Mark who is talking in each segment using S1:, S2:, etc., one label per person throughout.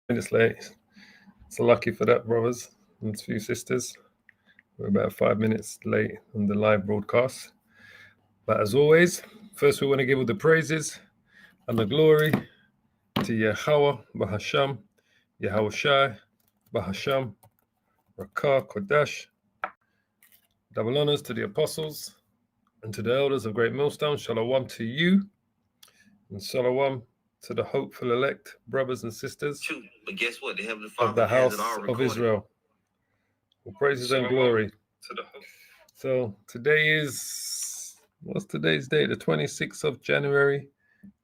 S1: Minutes late. So lucky for that, brothers and few sisters. We're about 5 minutes late on the live broadcast. But as always, first we want to give all the praises and the glory to Yahweh, Bahasham, Yahweh Shai, Bahasham, Rakah, Kodash. Double honors to the apostles and to the elders of Great Millstone. Shalom to you and shalom to the hopeful elect brothers and sisters.
S2: True, but guess what?
S1: Of the house of Israel. Well, praises and glory. So today is, what's today's date? The 26th of January,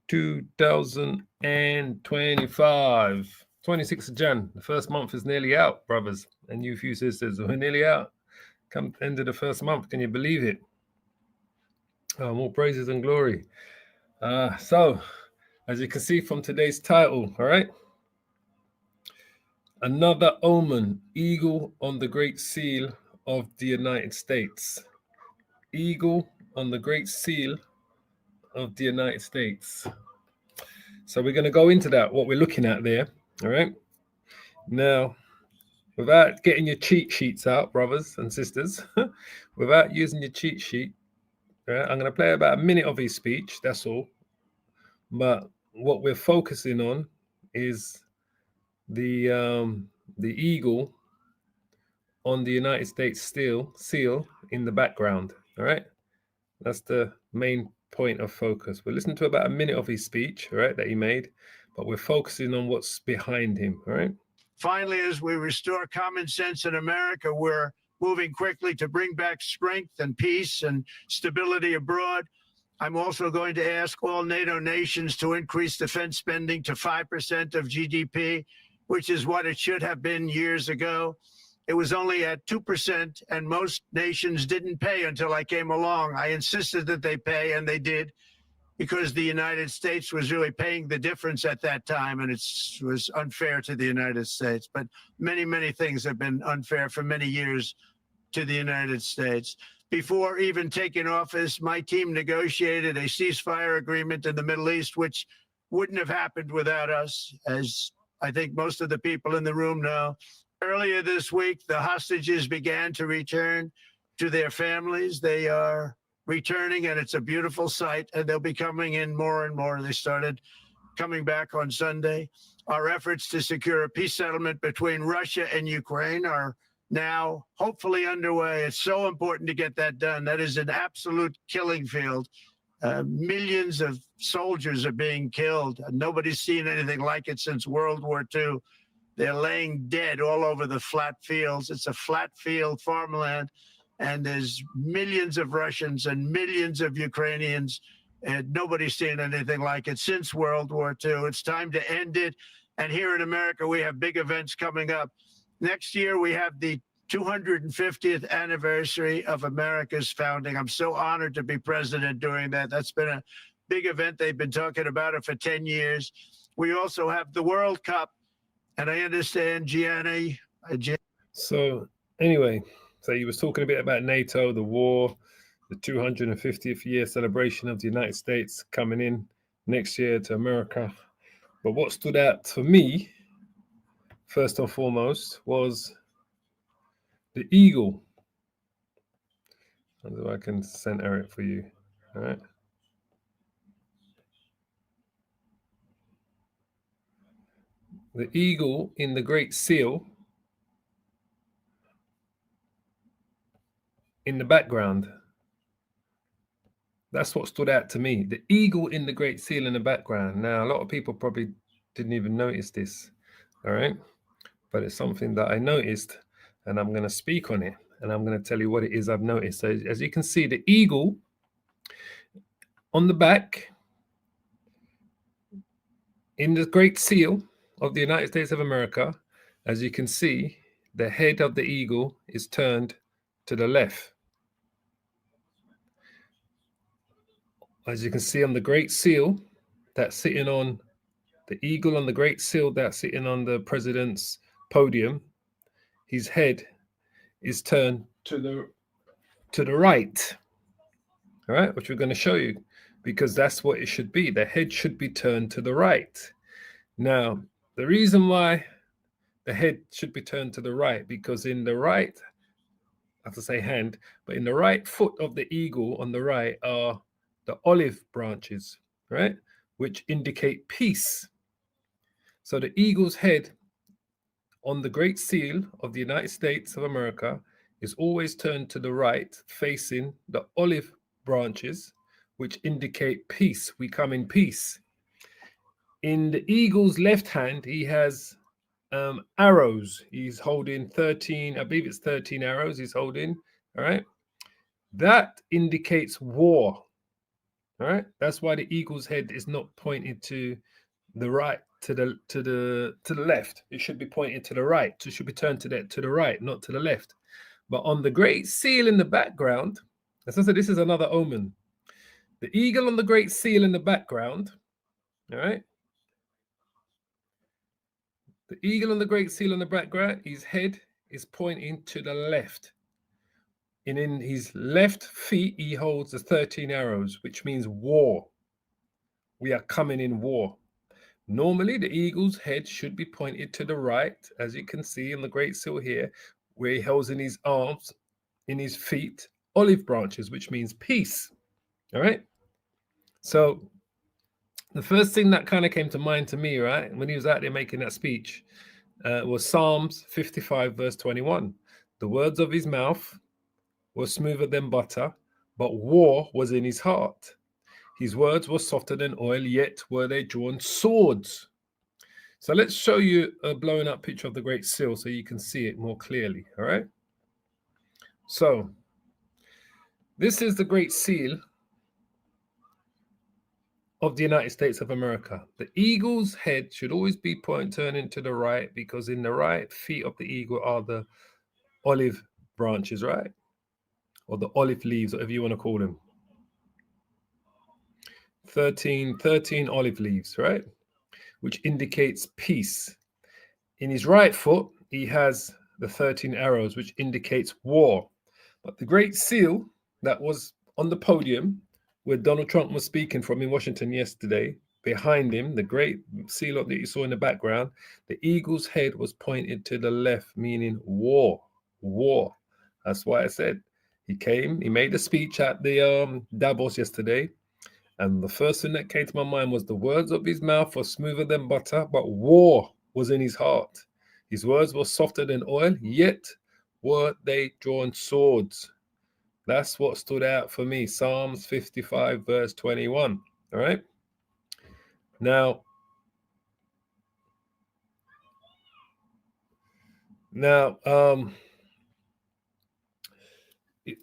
S1: 2025. 26th of Jan. The first month is nearly out, brothers and you few sisters. We're nearly out. Come end of the first month. Can you believe it? More praises and glory. So, as you can see from today's title, all right? Another omen, eagle on the Great Seal of the United States. Eagle on the Great Seal of the United States. So we're going to go into that, what we're looking at there, all right? Now, without getting your cheat sheets out, brothers and sisters, without using your cheat sheet, right, I'm going to play about a minute of his speech, that's all. But what we're focusing on is the eagle on the United States seal in the background. All right, that's the main point of focus. We'll listen to about a minute of his speech, all right, that he made, but we're focusing on what's behind him. All right.
S3: Finally, as we restore common sense in America, we're moving quickly to bring back strength and peace and stability abroad. I'm also going to ask all NATO nations to increase defense spending to 5% of GDP, which is what it should have been years ago. It was only at 2%, and most nations didn't pay until I came along. I insisted that they pay, and they did, because the United States was really paying the difference at that time, and it was unfair to the United States. But many, many things have been unfair for many years to the United States. Before even taking office, my team negotiated a ceasefire agreement in the Middle East, which wouldn't have happened without us, as I think most of the people in the room know. Earlier this week, the hostages began to return to their families. They are returning, and it's a beautiful sight, and they'll be coming in more and more. They started coming back on Sunday. Our efforts to secure a peace settlement between Russia and Ukraine are now hopefully underway. It's so important to get that done. That is an absolute killing field. Millions of soldiers are being killed. Nobody's seen anything like it since World War II. They're laying dead all over the flat fields. It's a flat field farmland, and there's millions of Russians and millions of Ukrainians, and nobody's seen anything like it since World War II. It's time to end it. And here in America, we have big events coming up. Next year, we have the 250th anniversary of America's founding. I'm so honored to be president during that. That's been a big event. They've been talking about it for 10 years. We also have the World Cup. And I understand, Gianni.
S1: So anyway, so he was talking a bit about NATO, the war, the 250th year celebration of the United States coming in next year to America. But what stood out for me, first and foremost, was the eagle. And I can center it for you. All right. The eagle in the Great Seal in the background. That's what stood out to me. The eagle in the Great Seal in the background. Now, a lot of people probably didn't even notice this. All right. But it's something that I noticed, and I'm going to speak on it, and I'm going to tell you what it is I've noticed. So as you can see, the eagle on the back in the Great Seal of the United States of America, as you can see, the head of the eagle is turned to the left. As you can see on the Great Seal, that's sitting on the eagle on the Great Seal that's sitting on the president's podium, his head is turned to the right. All right, which we're going to show you, because that's what it should be. The head should be turned to the right. Now, the reason why the head should be turned to the right, because in the right, I have to say hand, but in the right foot of the eagle on the right are the olive branches, right, which indicate peace. So the eagle's head on the Great Seal of the United States of America is always turned to the right, facing the olive branches, which indicate peace. We come in peace. In the eagle's left hand, he has arrows. He's holding 13, I believe it's 13 arrows he's holding. All right. That indicates war. All right. That's why the eagle's head is not pointed to the right, to the left. It should be pointed to the right. It should be turned to the right, not to the left. But on the great seal in the background, as I said, this is another omen. The eagle on the great seal in the background, all right. The eagle on the great seal in the background, his head is pointing to the left. And in his left feet, he holds the 13 arrows, which means war. We are coming in war. Normally, the eagle's head should be pointed to the right, as you can see in the great seal here, where he holds in his arms, in his feet, olive branches, which means peace. All right. So the first thing that kind of came to mind to me, right, when he was out there making that speech, was Psalms 55, verse 21. The words of his mouth were smoother than butter, but war was in his heart. His words were softer than oil, yet were they drawn swords. So let's show you a blown up picture of the Great Seal so you can see it more clearly, all right? So this is the Great Seal of the United States of America. The eagle's head should always be turning to the right, because in the right feet of the eagle are the olive branches, right? Or the olive leaves, whatever you want to call them. 13 olive leaves, right? Which indicates peace. In his right foot, he has the 13 arrows, which indicates war. But the Great Seal that was on the podium where Donald Trump was speaking from in Washington yesterday, behind him, the Great Seal that you saw in the background, the eagle's head was pointed to the left, meaning war. War. That's why I said he came, he made a speech at the Davos yesterday. And the first thing that came to my mind was the words of his mouth were smoother than butter, but war was in his heart. His words were softer than oil, yet were they drawn swords. That's what stood out for me. Psalms 55, verse 21. All right. Now,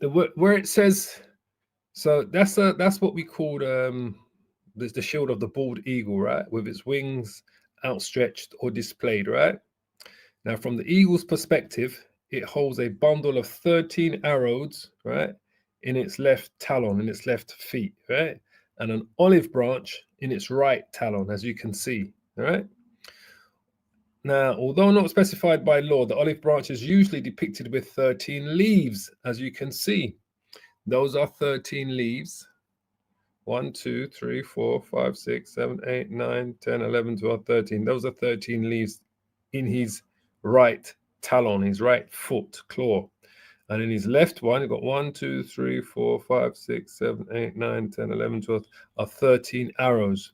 S1: where it says, so that's what we call the shield of the bald eagle, right? With its wings outstretched or displayed, right? Now, from the eagle's perspective, it holds a bundle of 13 arrows, right, in its left talon, in its left feet, right, and an olive branch in its right talon, as you can see, all right. Now, although not specified by law, the olive branch is usually depicted with 13 leaves, as you can see. Those are 13 leaves. 1, 2, 3, 4, 5, 6, 7, 8, 9, 10, 11, 12, 13. Those are 13 leaves in his right talon, his right foot claw. And in his left one, you've got 1, 2, 3, 4, 5, 6, 7, 8, 9, 10, 11, 12 are 13 arrows,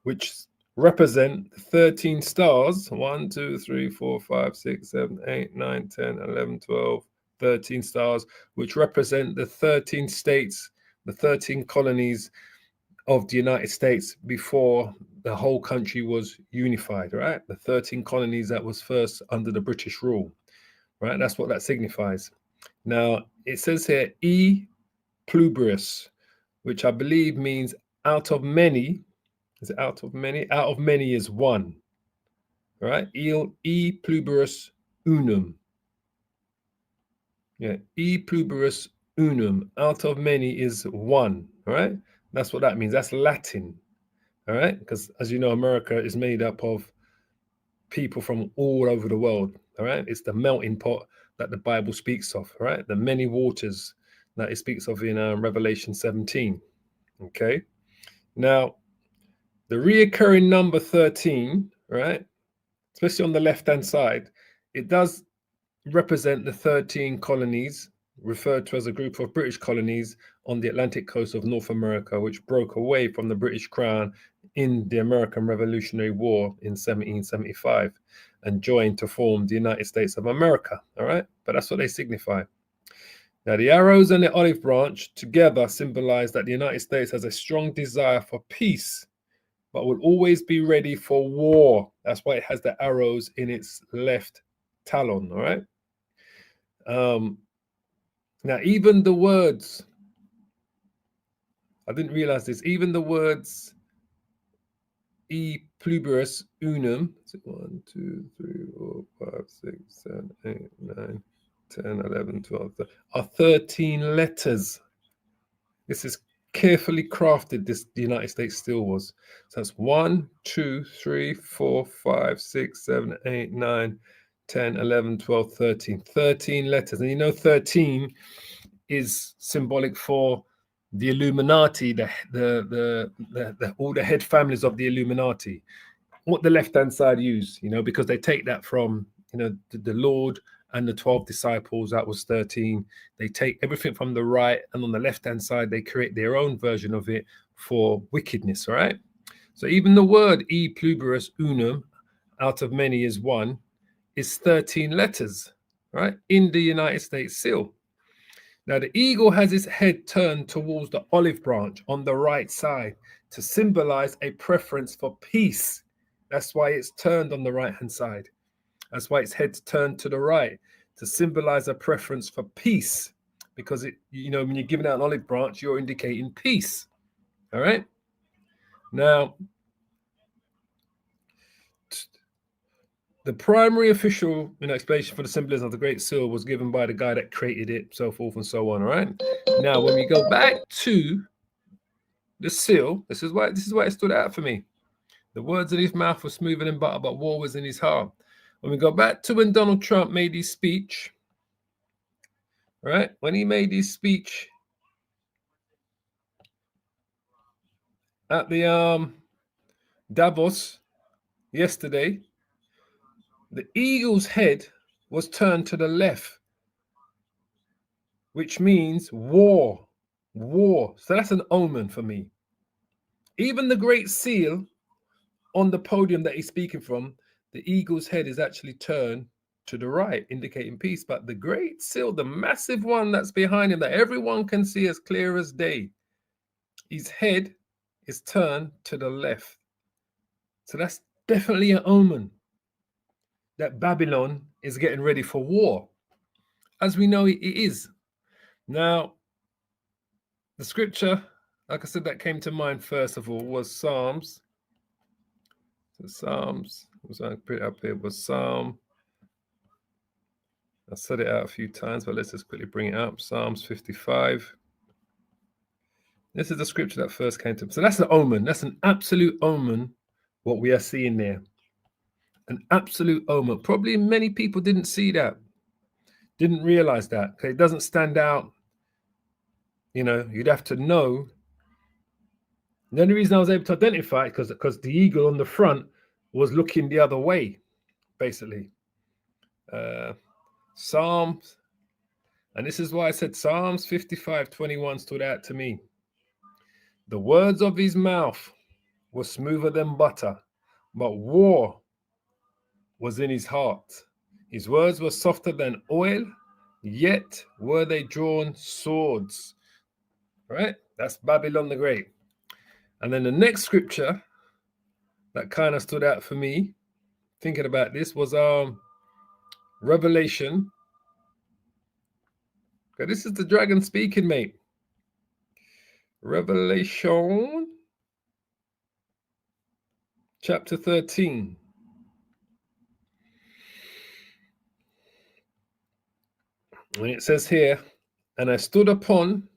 S1: which represent 13 stars. 1, 2, 3, 4, 5, 6, 7, 8, 9, 10, 11, 12, 13 stars, which represent the 13 states, the 13 colonies of the United States before the whole country was unified, right? The 13 colonies that was first under the British rule, right? That's what that signifies. Now, it says here, E pluribus, which I believe means out of many. Is it out of many? Out of many is one, right? E pluribus unum. Yeah, E pluribus unum. Out of many is one, all right? That's what that means. That's Latin, all right? Because as you know, America is made up of people from all over the world, all right? It's the melting pot that the Bible speaks of, all right? The many waters that it speaks of in Revelation 17, okay? Now, the reoccurring number 13, right, especially on the left-hand side, it does represent the 13 colonies referred to as a group of British colonies on the Atlantic coast of North America, which broke away from the British Crown in the American Revolutionary War in 1775 and joined to form the United States of America. All right, but that's what they signify. Now, the arrows and the olive branch together symbolize that the United States has a strong desire for peace, but will always be ready for war. That's why it has the arrows in its left talon. All right. Now, even the words, I didn't realize this, even the words E pluribus unum, 1, 2, 3, 4, 5, 6, 7, 8, 9, 10, 11, 12, 13, are 13 letters. This is carefully crafted, the United States still was. So that's 1, 2, 3, 4, 5, 6, 7, 8, 9, 10, 11, 12, 13. 13 letters. And you know 13 is symbolic for the Illuminati, all the head families of the Illuminati. What the left-hand side use, because they take that from, the Lord and the 12 disciples, that was 13. They take everything from the right, and on the left-hand side, they create their own version of it for wickedness, all right? So even the word E pluribus unum, out of many is one, is 13 letters, right? In the United States seal. Now, the eagle has its head turned towards the olive branch on the right side to symbolize a preference for peace. That's why it's turned on the right-hand side. That's why its head's turned to the right, to symbolize a preference for peace. Because, when you're giving out an olive branch, you're indicating peace. All right? Now, the primary official explanation for the symbolism of the Great Seal was given by the guy that created it, so forth and so on, all right? Now, when we go back to the seal, this is why it stood out for me. The words in his mouth were smoother than butter, but war was in his heart. When we go back to when Donald Trump made his speech, right? When he made his speech at the Davos yesterday, the eagle's head was turned to the left, which means war. So that's an omen for me. Even the Great Seal on the podium that he's speaking from, the eagle's head is actually turned to the right, indicating peace. But the Great Seal, the massive one that's behind him, that everyone can see as clear as day, his head is turned to the left. So that's definitely an omen that Babylon is getting ready for war, as we know it is. Now, the scripture, like I said, that came to mind first of all was Psalms. So Psalms, I put it up here, was Psalm. I said it out a few times, but let's just quickly bring it up. Psalms 55. This is the scripture that first came to me. So that's an omen. That's an absolute omen, what we are seeing there. An absolute omen. Probably many people didn't see that, didn't realize that. Okay, it doesn't stand out. You'd have to know. The only reason I was able to identify it because the eagle on the front was looking the other way, basically. Psalms, and this is why I said Psalms 55:21 stood out to me. The words of his mouth were smoother than butter, but war was in his heart. His words were softer than oil, yet were they drawn swords. Right? That's Babylon the Great. And then the next scripture that kind of stood out for me, thinking about this, was Revelation. Okay, this is the dragon speaking, mate. Revelation chapter 13. And it says here, and I stood upon,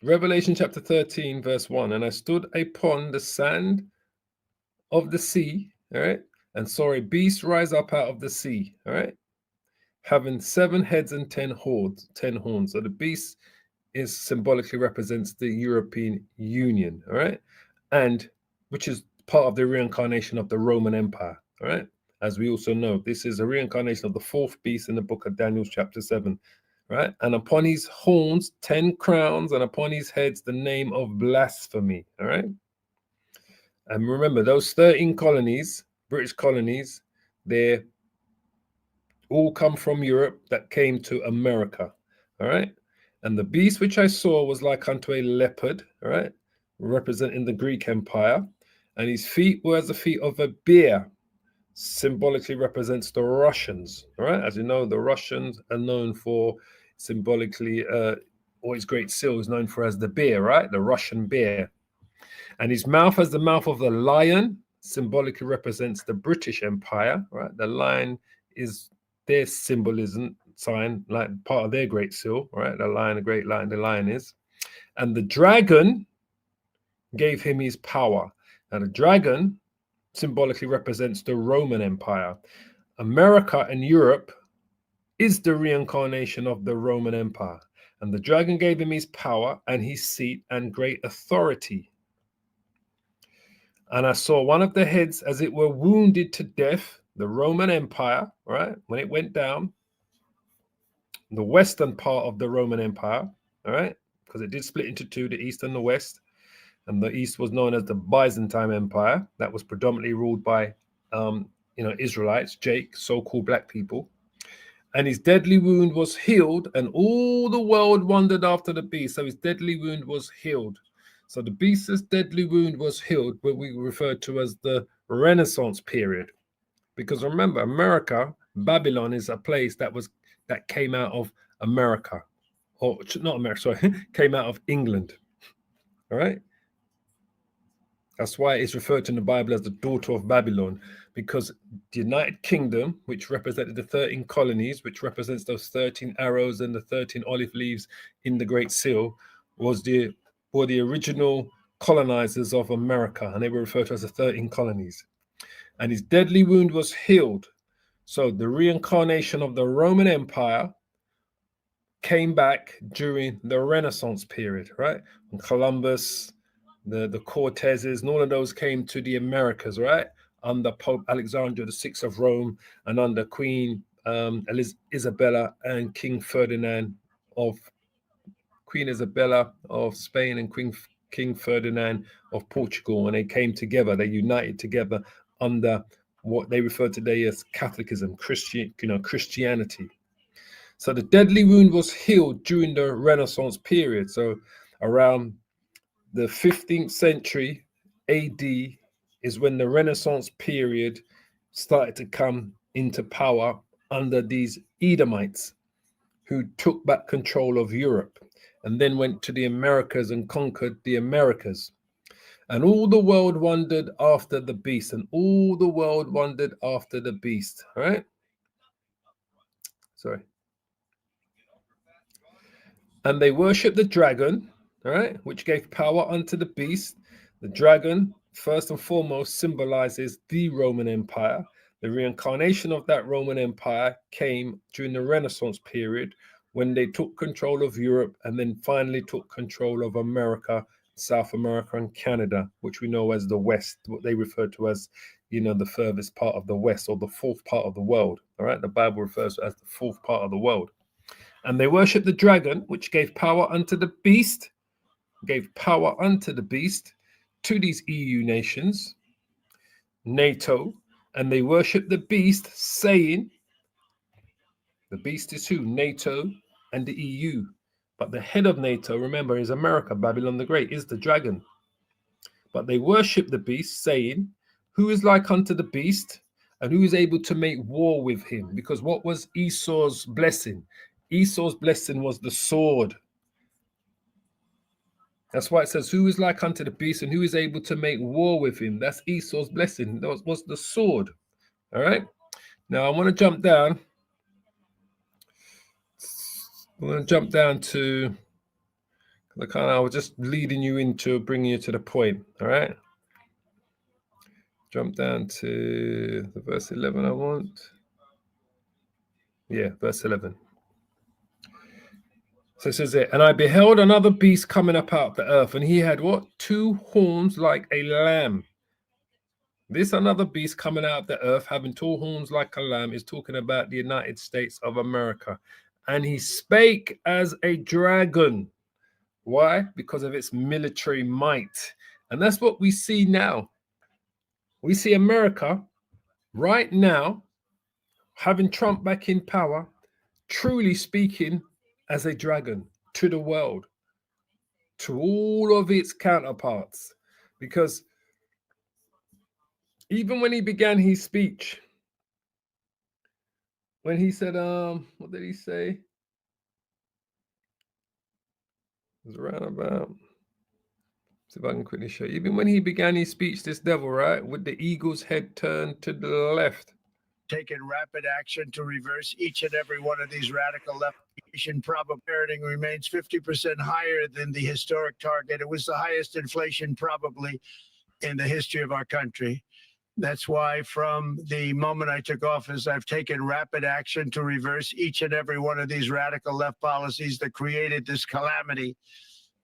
S1: Revelation chapter 13, verse 1, and I stood upon the sand of the sea, all right, and saw a beast rise up out of the sea, all right, having 7 heads and 10 horns. So the beast is symbolically represents the European Union, all right, and which is part of the reincarnation of the Roman Empire, all right. as we also know. This is a reincarnation of the fourth beast in the book of Daniel, chapter 7. Right? And upon his horns, 10 crowns, and upon his heads, the name of blasphemy. All right? And remember, those 13 colonies, British colonies, they all come from Europe that came to America. All right? And the beast which I saw was like unto a leopard, all right, representing the Greek Empire. And his feet were as the feet of a bear, symbolically represents the Russians. All right, as you know, the Russians are known for symbolically, or his great seal is known for as the bear, right? The Russian bear. And his mouth as the mouth of the lion, symbolically represents the British Empire, right? The lion is their symbolism sign, like part of their great seal, right? The lion, the great lion, the lion is. And the dragon gave him his power. Now, the dragon symbolically represents the Roman Empire. America and Europe is the reincarnation of the Roman Empire. And the dragon gave him his power and his seat and great authority. And I saw one of the heads as it were wounded to death, the Roman Empire, right? When it went down, the western part of the Roman Empire, all right? Because it did split into two, the east and the west. And the east was known as the Byzantine Empire. That was predominantly ruled by, Israelites, Jake, so-called black people. And his deadly wound was healed, and all the world wondered after the beast. So his deadly wound was healed. So the beast's deadly wound was healed, what we refer to as the Renaissance period. Because remember, America, Babylon is a place that came out of America. Or not America, sorry, came out of England. All right? That's why it's referred to in the Bible as the daughter of Babylon, because the United Kingdom, which represented the 13 colonies, which represents those 13 arrows and the 13 olive leaves in the Great Seal, were the original colonizers of America, and they were referred to as the 13 colonies. And his deadly wound was healed. So the reincarnation of the Roman Empire came back during the Renaissance period, right? When Columbus, the Cortezes, and all of those came to the Americas, right? Under Pope Alexander VI of Rome and under Queen Isabella and King Isabella of Spain and King Ferdinand of Portugal. When they came together, they united together under what they refer today as Catholicism, Christianity. So the deadly wound was healed during the Renaissance period. So around the 15th century AD is when the Renaissance period started to come into power under these Edomites who took back control of Europe and then went to the Americas and conquered the Americas. And all the world wondered after the beast, and all the world wondered after the beast. All right? Sorry. And they worshiped the dragon, all right, which gave power unto the beast. The dragon, first and foremost, symbolizes the Roman Empire. The reincarnation of that Roman Empire came during the Renaissance period when they took control of Europe and then finally took control of America, South America, and Canada, which we know as the West, what they refer to as, the furthest part of the West or the fourth part of the world. All right, the Bible refers to it as the fourth part of the world. And they worshiped the dragon, which gave power unto the beast, to these EU nations, NATO, and they worshiped the beast, saying, the beast is who? NATO and the EU. But the head of NATO, remember, is America. Babylon the Great is the dragon. But they worship the beast, saying, who is like unto the beast, and who is able to make war with him? Because what was Esau's blessing? Esau's blessing was the sword. That's why it says, who is like unto the beast, and who is able to make war with him? That's Esau's blessing. That was the sword. All right. Now I want to jump down. I'm going to jump down to, I was just leading you into bringing you to the point. All right. Jump down to the verse 11 I want. Yeah, verse 11. So it says there, and I beheld another beast coming up out of the earth, and he had what? 2 horns like a lamb. This another beast coming out of the earth, having two horns like a lamb, is talking about the United States of America. And he spake as a dragon. Why? Because of its military might. And that's what we see now. We see America right now, having Trump back in power, truly speaking as a dragon to the world, to all of its counterparts. Because even when he began his speech, when he said, what did he say? It was around about, see if I can quickly show you. Even when he began his speech, this devil, right, with the eagle's head turned to the left.
S3: Taken rapid action to reverse each and every one of these radical left. Probability remains 50% higher than the historic target. It was the highest inflation probably in the history of our country. That's why from the moment I took office, I've taken rapid action to reverse each and every one of these radical left policies that created this calamity,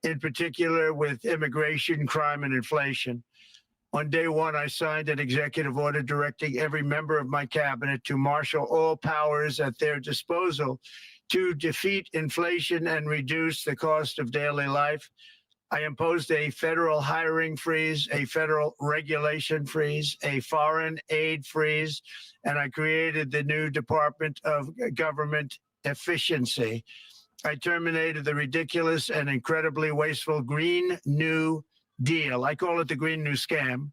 S3: in particular with immigration, crime, and inflation. On day one, I signed an executive order directing every member of my cabinet to marshal all powers at their disposal to defeat inflation and reduce the cost of daily life. I imposed a federal hiring freeze, a federal regulation freeze, a foreign aid freeze, and I created the new Department of Government Efficiency. I terminated the ridiculous and incredibly wasteful Green New Deal. I call it the Green New Scam.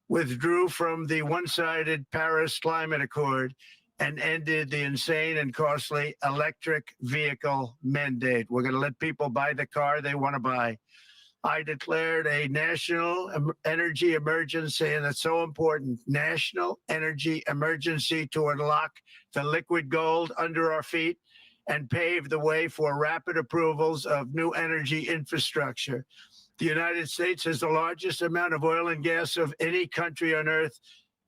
S3: Withdrew from the one-sided Paris Climate Accord and ended the insane and costly electric vehicle mandate. We're going to let people buy the car they want to buy. I declared a national energy emergency, and it's so important, national energy emergency to unlock the liquid gold under our feet and pave the way for rapid approvals of new energy infrastructure. The United States has the largest amount of oil and gas of any country on earth,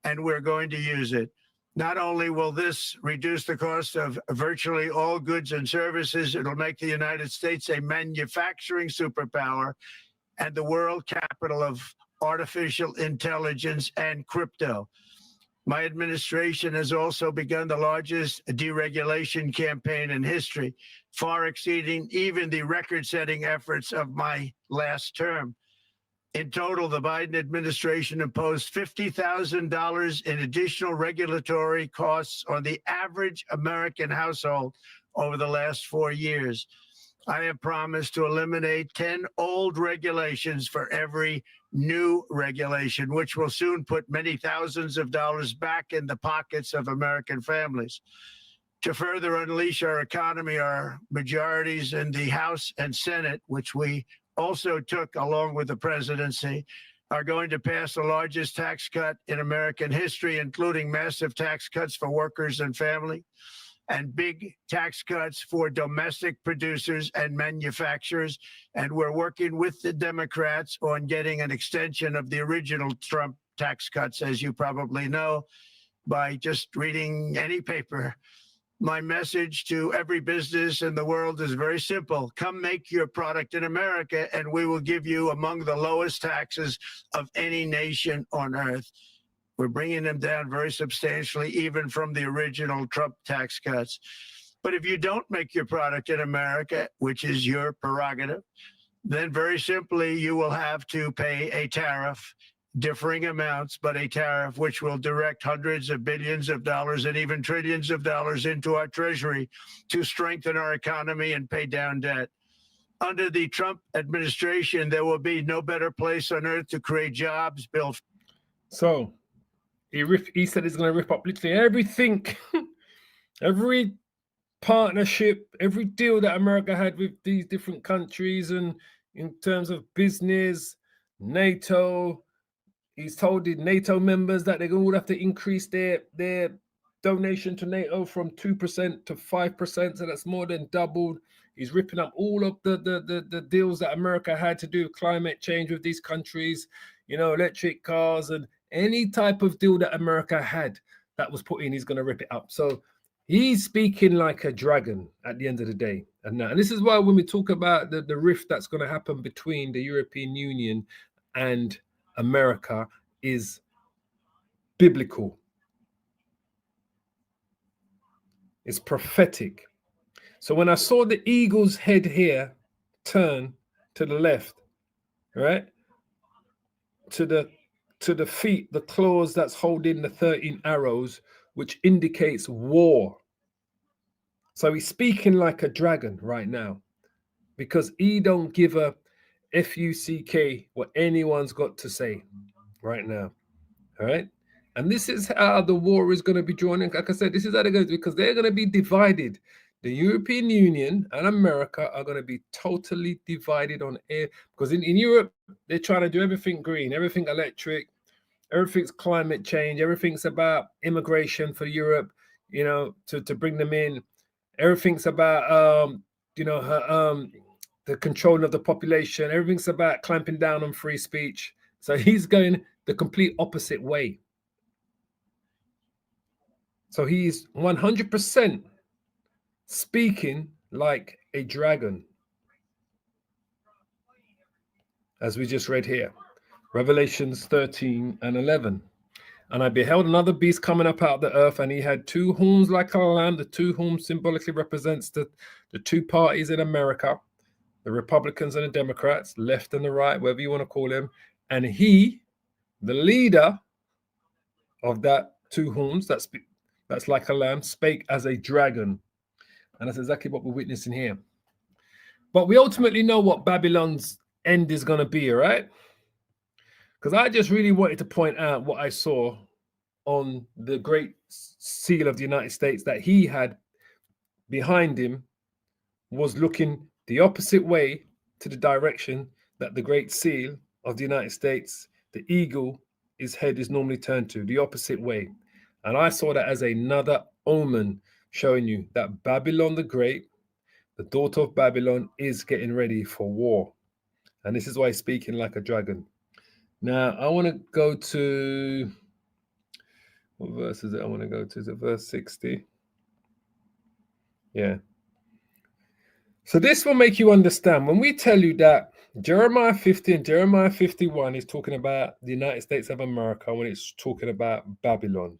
S3: and we're going to use it. Not only will this reduce the cost of virtually all goods and services, it'll make the United States a manufacturing superpower and the world capital of artificial intelligence and crypto. My administration has also begun the largest deregulation campaign in history, far exceeding even the record-setting efforts of my last term. In total, the Biden administration imposed $50,000 in additional regulatory costs on the average American household over the last 4 years. I have promised to eliminate 10 old regulations for every new regulation, which will soon put many thousands of dollars back in the pockets of American families. To further unleash our economy, our majorities in the House and Senate, which we also took along with the presidency, are going to pass the largest tax cut in American history, including massive tax cuts for workers and family, and big tax cuts for domestic producers and manufacturers. And we're working with the Democrats on getting an extension of the original Trump tax cuts, as you probably know, by just reading any paper. My message to every business in the world is very simple. Come make your product in America, and we will give you among the lowest taxes of any nation on earth. We're bringing them down very substantially, even from the original Trump tax cuts. But if you don't make your product in America, which is your prerogative, then very simply you will have to pay a tariff, differing amounts, but a tariff which will direct hundreds of billions of dollars and even trillions of dollars into our treasury to strengthen our economy and pay down debt. Under the Trump administration, there will be no better place on earth to create jobs, build.
S1: So he said he's going to rip up literally everything, every partnership, every deal that America had with these different countries, and in terms of business, NATO. He's told the NATO members that they're going to have to increase their donation to NATO from 2% to 5%. So that's more than doubled. He's ripping up all of the deals that America had to do with climate change with these countries, electric cars and any type of deal that America had that was put in, he's going to rip it up. So he's speaking like a dragon at the end of the day. And this is why when we talk about the rift that's going to happen between the European Union and America, is biblical. It's prophetic. So when I saw the eagle's head here turn to the left, right, to the feet, the claws that's holding the 13 arrows, which indicates war. So he's speaking like a dragon right now, because he don't give a fuck what anyone's got to say right now. All right. And this is how the war is going to be drawn in. Like I said, this is how they're going to do, because they're going to be divided. The European Union and America are going to be totally divided on air, because in Europe, they're trying to do everything green, everything electric, everything's climate change, everything's about immigration for Europe, to bring them in. Everything's about, the control of the population. Everything's about clamping down on free speech. So he's going the complete opposite way. So he's 100% speaking like a dragon, as we just read here, Revelations 13 and 11. And I beheld another beast coming up out of the earth, and he had two horns like a lamb. The two horns symbolically represents the two parties in America, the Republicans and the Democrats, left and the right, whatever you want to call them. And he, the leader of that two horns, that's like a lamb, spake as a dragon. And that's exactly what we're witnessing here. But we ultimately know what Babylon's end is going to be, right? Because I just really wanted to point out what I saw on the Great Seal of the United States, that he had behind him was looking the opposite way to the direction that the Great Seal of the United States, the eagle, his head is normally turned to, the opposite way. And I saw that as another omen, showing you that Babylon the Great, the daughter of Babylon, is getting ready for war. And this is why he's speaking like a dragon. Now, I want to go to, what verse is it I want to go to? Is it verse 60? Yeah. So this will make you understand when we tell you that Jeremiah 50 and Jeremiah 51 is talking about the United States of America, when it's talking about Babylon,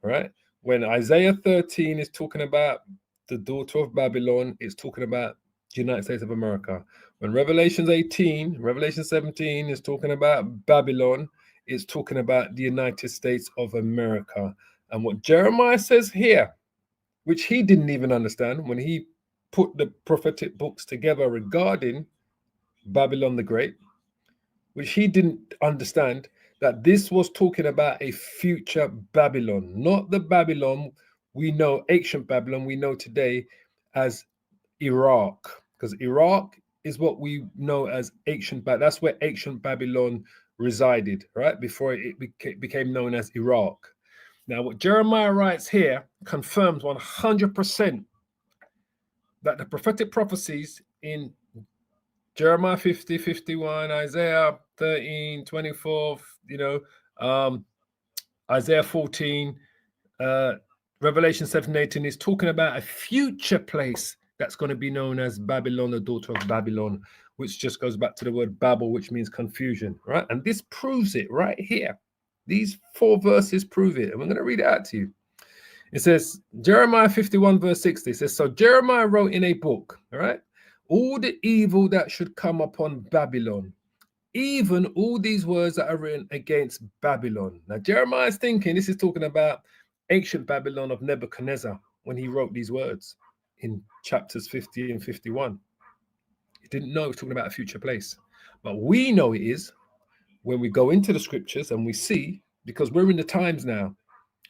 S1: right? When Isaiah 13 is talking about the daughter of Babylon, it's talking about the United States of America. When Revelation 17 is talking about Babylon, it's talking about the United States of America. And what Jeremiah says here, which he didn't even understand when he put the prophetic books together regarding Babylon the Great, which he didn't understand, that this was talking about a future Babylon, not the Babylon we know, ancient Babylon we know today as Iraq, because Iraq is what we know as ancient Babylon. That's where ancient Babylon resided, right? Before it became known as Iraq. Now, what Jeremiah writes here confirms 100% that the prophetic prophecies in Jeremiah 50, 51, Isaiah 13, 24, Isaiah 14, Revelation 7, 18 is talking about a future place that's going to be known as Babylon, the daughter of Babylon, which just goes back to the word Babel, which means confusion, right? And this proves it right here. These 4 verses prove it. And we're going to read it out to you. It says, Jeremiah 51, verse 60, it says, so Jeremiah wrote in a book, all right, all the evil that should come upon Babylon, even all these words that are written against Babylon. Now, Jeremiah is thinking this is talking about ancient Babylon of Nebuchadnezzar when he wrote these words in chapters 50 and 51. He didn't know he was talking about a future place. But we know it is when we go into the scriptures and we see, because we're in the times now,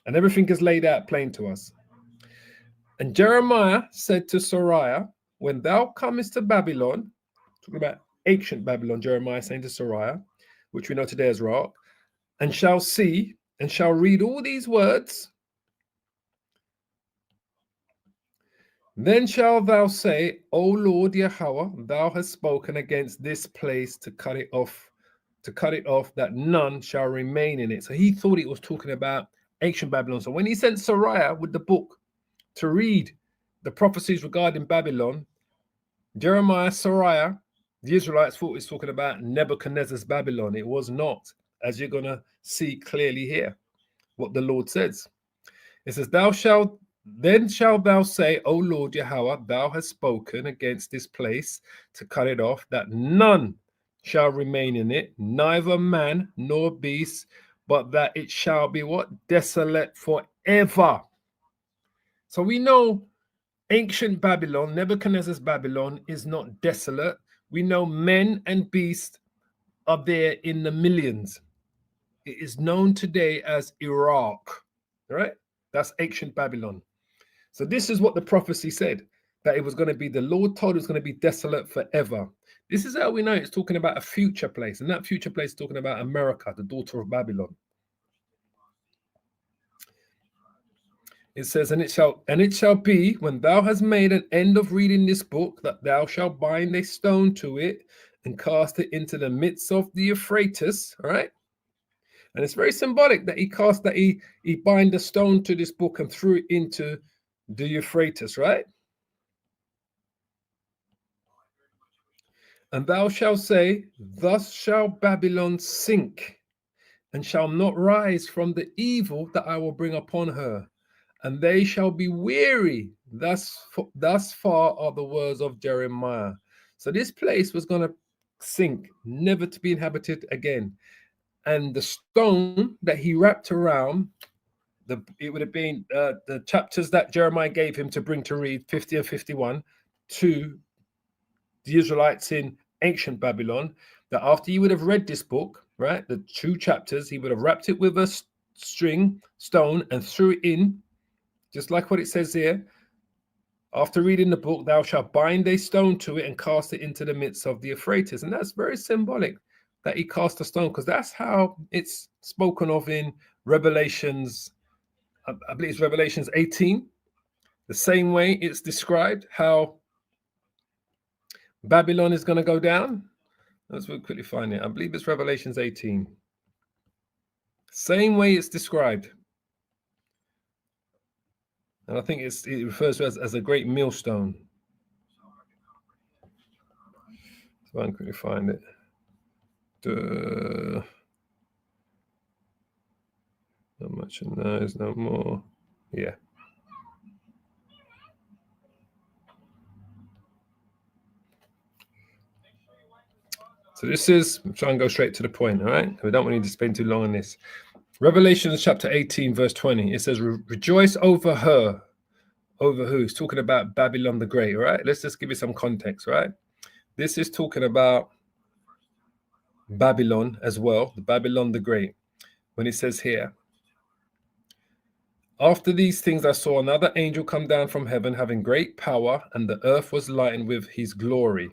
S1: and everything is laid out plain to us. And Jeremiah said to Sariah, when thou comest to Babylon, talking about ancient Babylon, Jeremiah saying to Sariah, which we know today as Iraq, and shall see and shall read all these words, then shalt thou say, O Lord Yahweh, thou hast spoken against this place to cut it off, that none shall remain in it. So he thought it was talking about ancient Babylon. So when he sent Sariah with the book to read the prophecies regarding Babylon, Jeremiah, Sariah, the Israelites thought it was talking about Nebuchadnezzar's Babylon. It was not, as you're going to see clearly here. what the Lord says. It says, then shalt thou say, O Lord Yahweh, thou hast spoken against this place to cut it off, that none shall remain in it, neither man nor beast, but that it shall be what? Desolate forever. So we know ancient Babylon, Nebuchadnezzar's Babylon, is not desolate. We know men and beasts are there in the millions. It is known today as Iraq, right? That's ancient Babylon. So this is what the prophecy said, that it was going to be, the Lord told it was going to be desolate forever. This is how we know it's talking about a future place, and that future place is talking about America, the daughter of Babylon. It says, and it shall be when thou hast made an end of reading this book, that thou shalt bind a stone to it and cast it into the midst of the Euphrates. All right. And it's very symbolic that he bind a stone to this book and threw it into the Euphrates, right? And thou shalt say, thus shall Babylon sink, and shall not rise from the evil that I will bring upon her. And they shall be weary. Thus far are the words of Jeremiah. So this place was going to sink, never to be inhabited again. And the stone that he wrapped around, it would have been the chapters that Jeremiah gave him to bring to read, 50 and 51, to the Israelites in ancient Babylon, that after he would have read this book, right, the 2 chapters, he would have wrapped it with a stone and threw it in, just like what it says here. After reading the book, thou shalt bind a stone to it and cast it into the midst of the Euphrates. And that's very symbolic that he cast a stone, because that's how it's spoken of in Revelations, I believe it's Revelations 18. The same way it's described how Babylon is going to go down. Let's quickly find it. I believe it's Revelations 18. Same way it's described. And I think it refers to as a great millstone. So I can quickly find it. Not much in there, there's no more. Yeah. So this is, I'm trying to go straight to the point, all right? We don't want to spend too long on this. Revelation chapter 18, verse 20. It says, rejoice over her. Over who? It's talking about Babylon the Great, all right? Let's just give you some context, right? This is talking about Babylon as well, the Babylon the Great. When it says here, after these things I saw another angel come down from heaven, having great power, and the earth was lightened with his glory.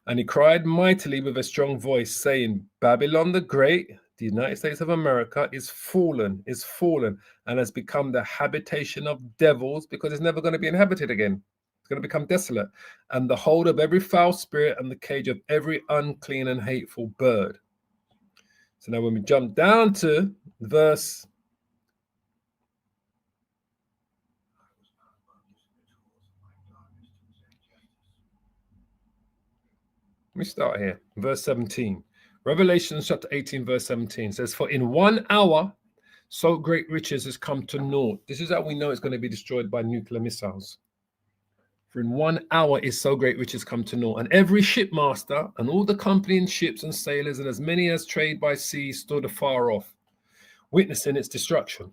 S1: And he cried mightily with a strong voice, saying, Babylon the Great, the United States of America, is fallen, and has become the habitation of devils, because it's never going to be inhabited again. It's going to become desolate, and the hold of every foul spirit, and the cage of every unclean and hateful bird. So now when we jump down to verse 17. Revelation chapter 18, verse 17 says, for in 1 hour, so great riches has come to naught. This is how we know it's going to be destroyed by nuclear missiles. For in 1 hour is so great riches come to naught. And every shipmaster and all the company in ships and sailors and as many as trade by sea stood afar off, witnessing its destruction,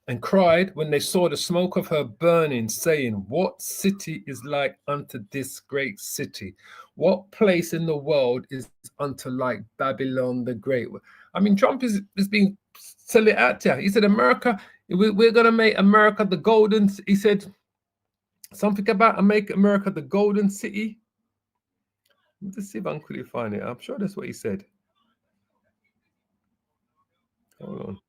S1: and cried when they saw the smoke of her burning, saying, what city is like unto this great city? What place in the world is unto like Babylon the Great? I mean, Trump is being sell it out there. He said, America, we're going to make America the golden. He said something about make America the golden city. Let's see if I can quickly find it. I'm sure that's what he said. Hold on.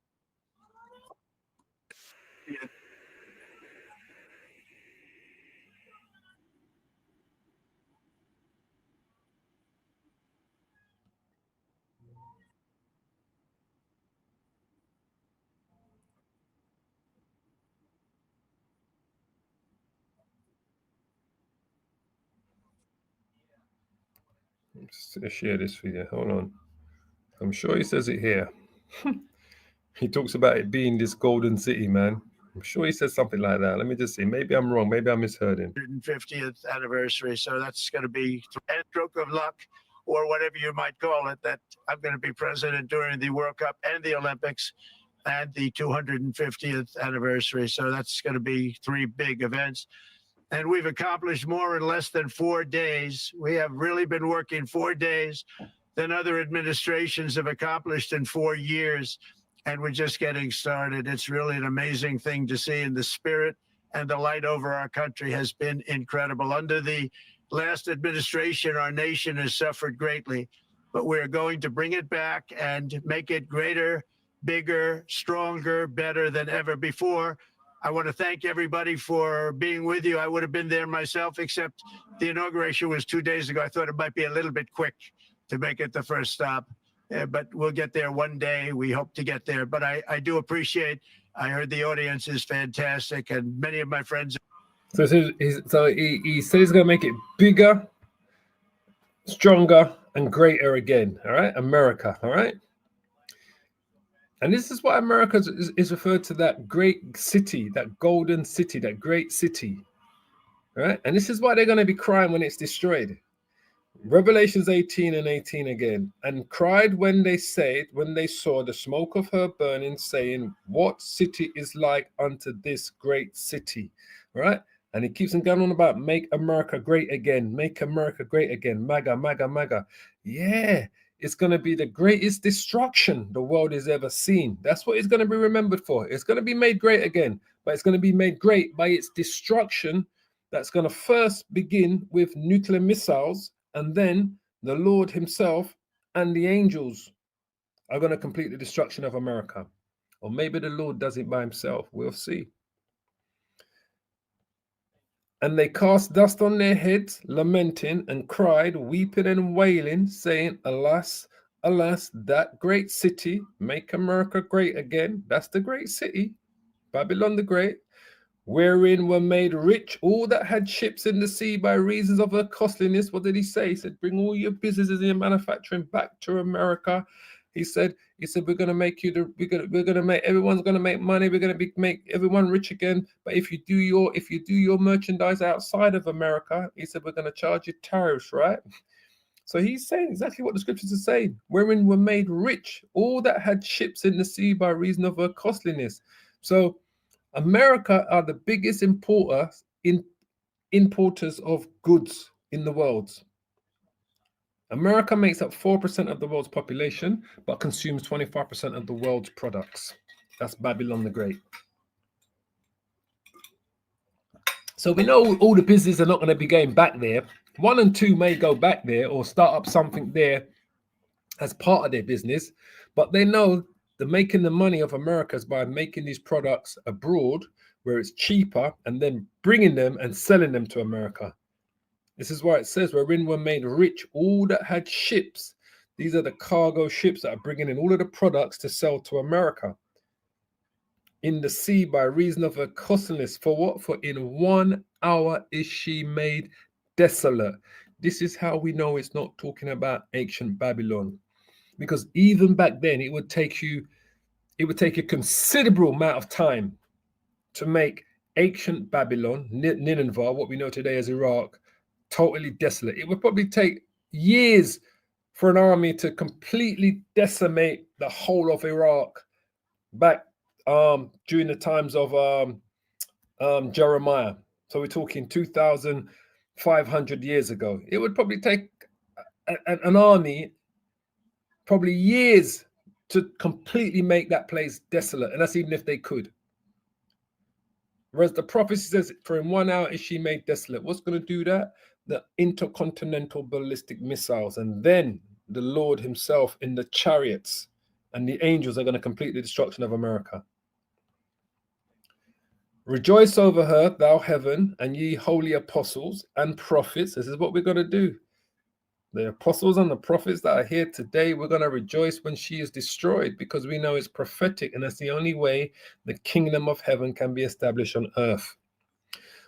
S1: Let's share this video. Hold on. I'm sure he says it here. He talks about it being this golden city, man. I'm sure he says something like that. Let me just see. Maybe I'm wrong. Maybe I misheard him.
S3: 150th anniversary. So that's going to be a stroke of luck, or whatever you might call it, that I'm going to be president during the World Cup and the Olympics and the 250th anniversary. So that's going to be three big events. And we've accomplished more in less than 4 days. We have really been working 4 days than other administrations have accomplished in 4 years. And we're just getting started. It's really an amazing thing to see, and the spirit and the light over our country has been incredible. Under the last administration, our nation has suffered greatly, but we're going to bring it back and make it greater, bigger, stronger, better than ever before. I want to thank everybody for being with you. I would have been there myself, except the inauguration was 2 days ago. I thought it might be a little bit quick to make it the first stop. But we'll get there one day. We hope to get there. But I do appreciate, I heard the audience is fantastic, and many of my friends.
S1: So he said he's going to make it bigger, stronger, and greater again. All right, America. All right. And this is why America is referred to, that great city, that golden city, that great city. All right. And this is why they're going to be crying when it's destroyed. Revelations 18:18 again, and cried when they saw the smoke of her burning, saying, what city is like unto this great city? Right? And he keeps on going on about make America great again, make America great again, MAGA, MAGA, MAGA. Yeah, it's going to be the greatest destruction the world has ever seen. That's what it's going to be remembered for. It's going to be made great again, but it's going to be made great by its destruction. That's going to first begin with nuclear missiles, and then the Lord himself and the angels are going to complete the destruction of America. Or maybe the Lord does it by himself. We'll see. And they cast dust on their heads, lamenting, and cried, weeping and wailing, saying, alas, alas, that great city, make America great again. That's the great city, Babylon the Great, wherein were made rich all that had ships in the sea by reasons of her costliness. What did he say? He said, bring all your businesses and your manufacturing back to America. He said, we're going to make you we're going to make, everyone's going to make money. We're going to make everyone rich again. But if you do your merchandise outside of America, he said, we're going to charge you tariffs, right? So he's saying exactly what the scriptures are saying, wherein were made rich all that had ships in the sea by reason of her costliness. So America are the biggest importers of goods in the world. America makes up 4% of the world's population, but consumes 25% of the world's products. That's Babylon the Great. So we know all the businesses are not going to be going back there. 1 and 2 may go back there or start up something there as part of their business, but they know the making the money of America is by making these products abroad where it's cheaper and then bringing them and selling them to America. This is why it says, wherein were made rich all that had ships. These are the cargo ships that are bringing in all of the products to sell to America. In the sea by reason of her costliness. For what? For in 1 hour is she made desolate. This is how we know it's not talking about ancient Babylon. Because even back then, it would take a considerable amount of time to make ancient Babylon, Nineveh, what we know today as Iraq, totally desolate. It would probably take years for an army to completely decimate the whole of Iraq back during the times of Jeremiah. So we're talking 2,500 years ago. It would probably take an army probably years to completely make that place desolate, and that's even if they could. Whereas the prophecy says, for in 1 hour is she made desolate. What's going to do that? The intercontinental ballistic missiles, and then the Lord himself in the chariots and the angels are going to complete the destruction of America. Rejoice over her, thou heaven, and ye holy apostles and prophets. This is what we're going to do. The apostles and the prophets that are here today, we're going to rejoice when she is destroyed, because we know it's prophetic, and that's the only way the kingdom of heaven can be established on earth.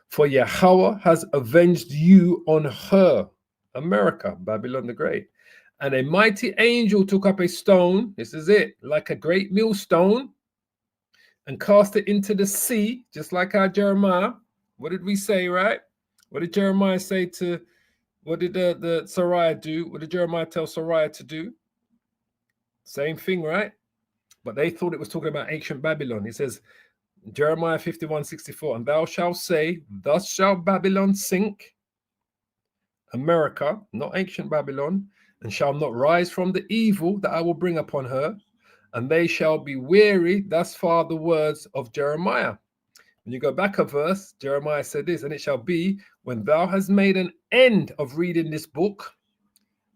S1: For Yahweh has avenged you on her, America, Babylon the Great. And a mighty angel took up a stone, this is it, like a great millstone, and cast it into the sea, just like our Jeremiah. What did we say, right? What did Jeremiah say to, what did the Sariah do? What did Jeremiah tell Sariah to do? Same thing, right? But they thought it was talking about ancient Babylon. It says, Jeremiah 51:64, and thou shalt say, thus shall Babylon sink, America, not ancient Babylon, and shall not rise from the evil that I will bring upon her, and they shall be weary. Thus far the words of Jeremiah. When you go back a verse, Jeremiah said this, and it shall be when thou hast made an end of reading this book,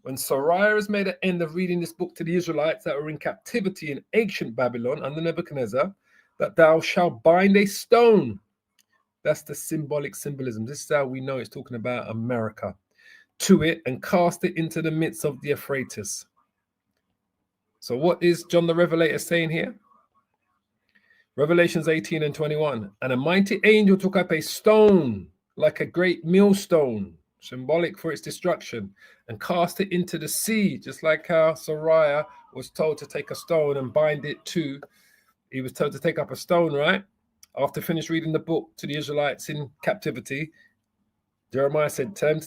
S1: when Sariah has made an end of reading this book to the Israelites that were in captivity in ancient Babylon under Nebuchadnezzar, that thou shalt bind a stone. That's the symbolic symbolism. This is how we know it's talking about America. To it and cast it into the midst of the Euphrates. So what is John the Revelator saying here? Revelations 18:21. And a mighty angel took up a stone like a great millstone, symbolic for its destruction, and cast it into the sea, just like how Sariah was told to take a stone and bind it to. He was told to take up a stone, right? After finish reading the book to the Israelites in captivity, Jeremiah said, tell him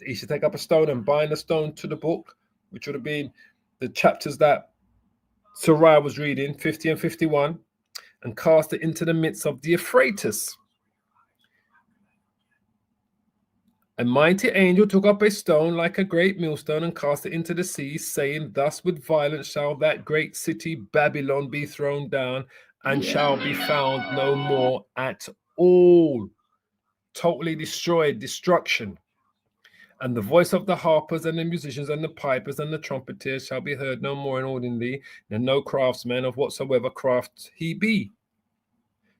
S1: he should take up a stone and bind the stone to the book, which would have been the chapters that Sariah was reading, 50 and 51, and cast it into the midst of the Euphrates. A mighty angel took up a stone like a great millstone and cast it into the sea, saying, thus with violence shall that great city Babylon be thrown down and shall be found no more at all. Totally destroyed, destruction. And the voice of the harpers and the musicians and the pipers and the trumpeters shall be heard no more in all in thee, and no craftsman of whatsoever craft he be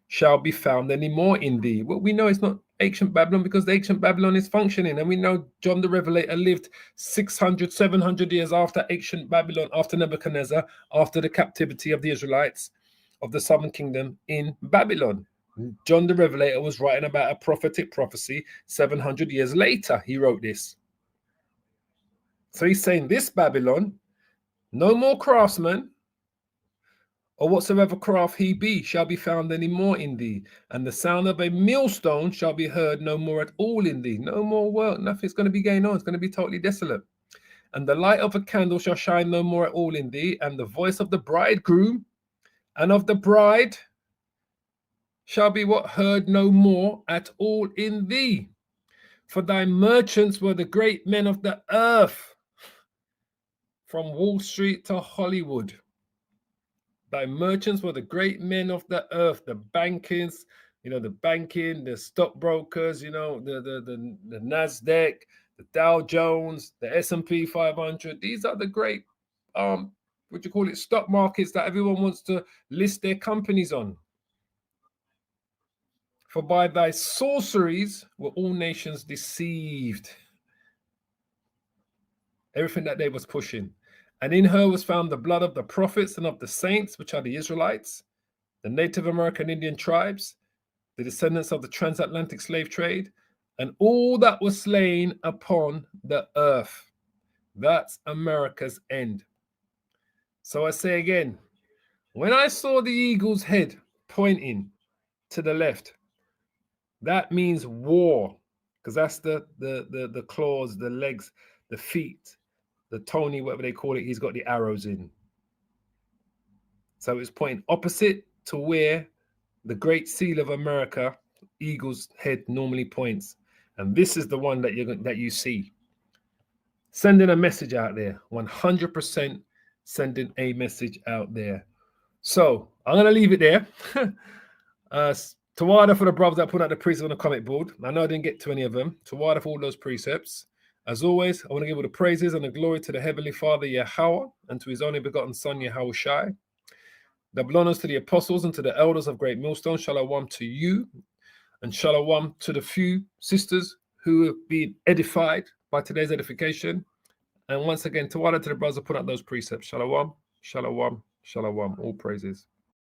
S1: shall be found any more in thee. Well, we know it's not ancient Babylon because the ancient Babylon is functioning, and we know John the Revelator lived 600, 700 years after ancient Babylon, after Nebuchadnezzar, after the captivity of the Israelites of the southern kingdom in Babylon. John the Revelator was writing about a prophetic prophecy 700 years later. He wrote this. So he's saying this Babylon, no more craftsman, or whatsoever craft he be, shall be found any more in thee. And the sound of a millstone shall be heard no more at all in thee. No more work, nothing's going to be going on. It's going to be totally desolate. And the light of a candle shall shine no more at all in thee. And the voice of the bridegroom and of the bride shall be what heard no more at all in thee. For thy merchants were the great men of the earth, from Wall Street to Hollywood. Thy merchants were the great men of the earth, the bankers, the banking, the stockbrokers, the NASDAQ, the Dow Jones, the S&P 500. These are the great, stock markets that everyone wants to list their companies on. For by thy sorceries were all nations deceived. Everything that they was pushing. And in her was found the blood of the prophets and of the saints, which are the Israelites, the Native American Indian tribes, the descendants of the transatlantic slave trade, and all that was slain upon the earth. That's America's end. So I say again, when I saw the eagle's head pointing to the left, that means war, because that's the claws, the legs, the feet, the Tony, whatever they call it, he's got the arrows in. So it's pointing opposite to where the Great Seal of America, eagle's head, normally points. And this is the one that you see. Sending a message out there, 100% sending a message out there. So I'm going to leave it there. Tawada for the brothers that put out the precepts on the comic board. I know I didn't get to any of them. Tawada for all those precepts. As always, I want to give all the praises and the glory to the Heavenly Father, Yahweh, and to his only begotten Son, Yahweh Shai. Double honors to the apostles and to the elders of Great Millstone. Shalom to you, and shalom to the few sisters who have been edified by today's edification. And once again, Tawada to the brothers that put out those precepts. Shalom, shalom, shalom. All praises.